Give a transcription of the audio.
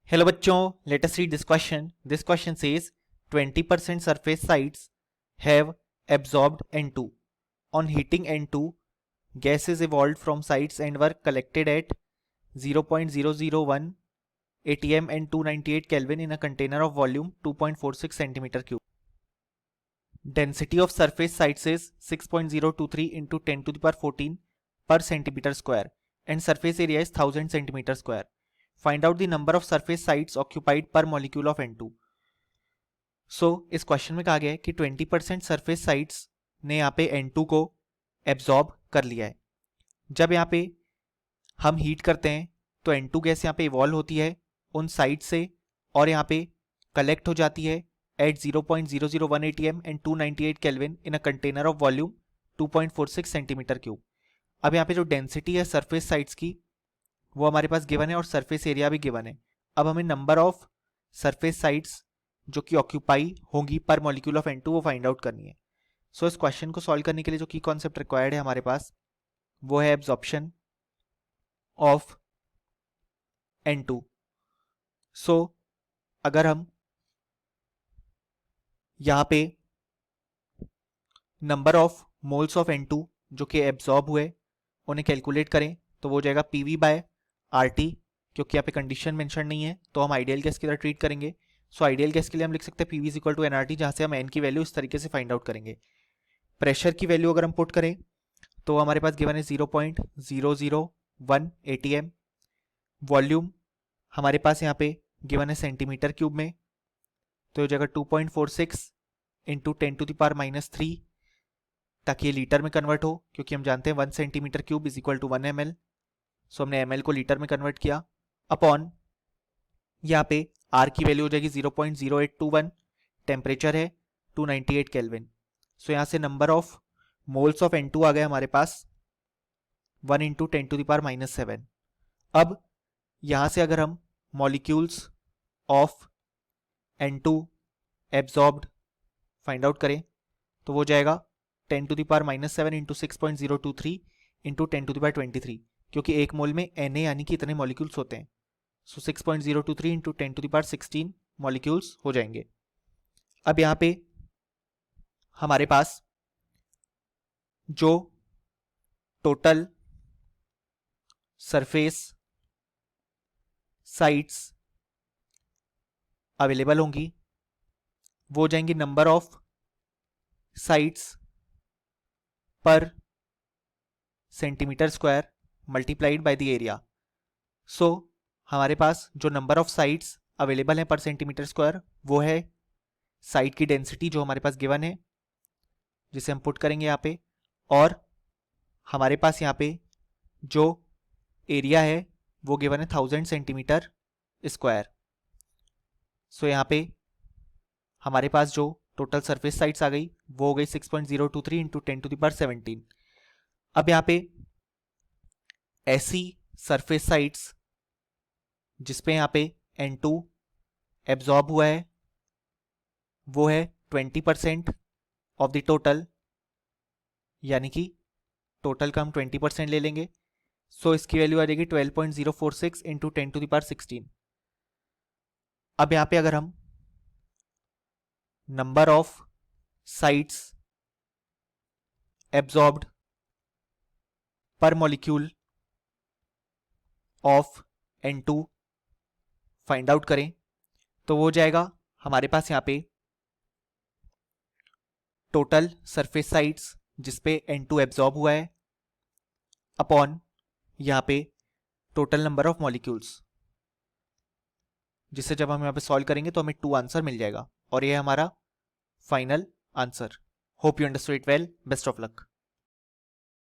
Hello बच्चों, let us read this question. This question says 20% surface sites have absorbed N2. On heating N2, gases evolved from sites and were collected at 0.001 atm and 298 Kelvin in a container of volume 2.46 cm3. Density of surface sites is 6.023 into 10 to the power 14 per centimeter square and surface area is 1000 centimeter square. Find out the number of surface sites occupied per molecule of N2. इस question में कहा गया है कि 20% surface sites ने यहाँ पे N2 को एब्जॉर्ब कर लिया है. जब यहाँ पे हम हीट करते हैं तो N2 गैस यहाँ पे इवॉल्व होती है उन साइट से और यहाँ पे कलेक्ट हो जाती है at 0.001 atm and 298 Kelvin in a container of volume 2.46 centimetre cube. अब यहाँ पे जो डेंसिटी है सरफेस साइट्स की वो हमारे पास गिवन है और सरफेस एरिया भी गिवन है. अब हमें नंबर ऑफ सरफेस साइट्स जो कि ऑक्यूपाई होंगी पर मॉलिक्यूल ऑफ N2 वो फाइंड आउट करनी है. इस क्वेश्चन को सॉल्व करने के लिए जो की कॉन्सेप्ट रिक्वायर्ड है हमारे पास वो है एब्जॉर्प्शन ऑफ N2. अगर हम यहाँ पे number of moles of N2 जो कि एब्जॉर्ब हुए उन्हें कैलकुलेट करें तो वो हो जाएगा PV बाय RT. क्योंकि यहाँ पे कंडीशन मेंशन नहीं है तो हम आइडियल गैस की तरह ट्रीट करेंगे. आइडियल गैस के लिए हम लिख सकते हैं PV is equal to NRT, जहाँ से हम N की वैल्यू इस तरीके से फाइंड आउट करेंगे. प्रेशर की वैल्यू अगर हम पुट करें तो हमारे पास गिवन है 0.001 atm. वॉल्यूम हमारे पास यहाँ पे गिवन है सेंटीमीटर क्यूब में तो हो जाएगा 2.46 इंटू 10 टू द पावर -3 ताकि ये लीटर में कन्वर्ट हो क्योंकि हम जानते हैं 1 centimetre cube is equal to 1 ml. हमने ml को लीटर में कन्वर्ट किया अपॉन यहाँ पे R की वैल्यू हो जाएगी 0.0821. टेम्परेचर है 298 केल्विन. यहाँ से number of moles of N2 आ गए हमारे पास 1 इंटू 10 टू द पावर -7. अब यहाँ से अगर हम molecules of N2 absorbed find out करें तो वो जाएगा 10 to the power -7 into 6.023 into 10 to the power 23 क्योंकि एक मोल में Na यानी कि इतने मॉलिक्यूल्स होते हैं. 6.023 into 10 to the power 16 molecules हो जाएंगे. अब यहाँ पे हमारे पास जो टोटल सरफेस साइट्स अवेलेबल होंगी वो हो जाएंगी नंबर ऑफ साइट्स पर centimetre square multiplied by the area. हमारे पास जो नंबर ऑफ साइट्स अवेलेबल हैं पर सेंटीमीटर स्क्वायर वो है साइट की डेंसिटी जो हमारे पास गिवन है जिसे हम पुट करेंगे यहाँ पे, और हमारे पास यहाँ पे जो एरिया है वो गिवन है 1000 सेंटीमीटर स्क्वायर. यहाँ पे हमारे पास जो टोटल सरफेस साइट्स आ गई वो हो गई 6.023 इंटू 10 टू द पावर 17. अब यहाँ पे ऐसी सरफेस साइट्स जिसपे यहाँ पे N2 एब्जॉर्ब हुआ है वो है 20% ऑफ द टोटल, यानी कि टोटल का हम 20% ले लेंगे. इसकी वैल्यू आ जाएगी 12.046 इंटू 10 टू द पावर 16. अब यहाँ पे अगर हम नंबर ऑफ साइट्स एब्जॉर्ब्ड पर molecule of N2 find out करें तो वो हो जाएगा हमारे पास यहाँ पे टोटल सरफेस साइट्स जिसपे N2 एब्जॉर्ब हुआ है अपॉन यहाँ पे टोटल नंबर ऑफ मॉलिक्यूल्स, जिससे जब हम यहाँ पे सॉल्व करेंगे तो हमें 2 आंसर मिल जाएगा और ये हमारा final answer. Hope you understood it well. Best of luck.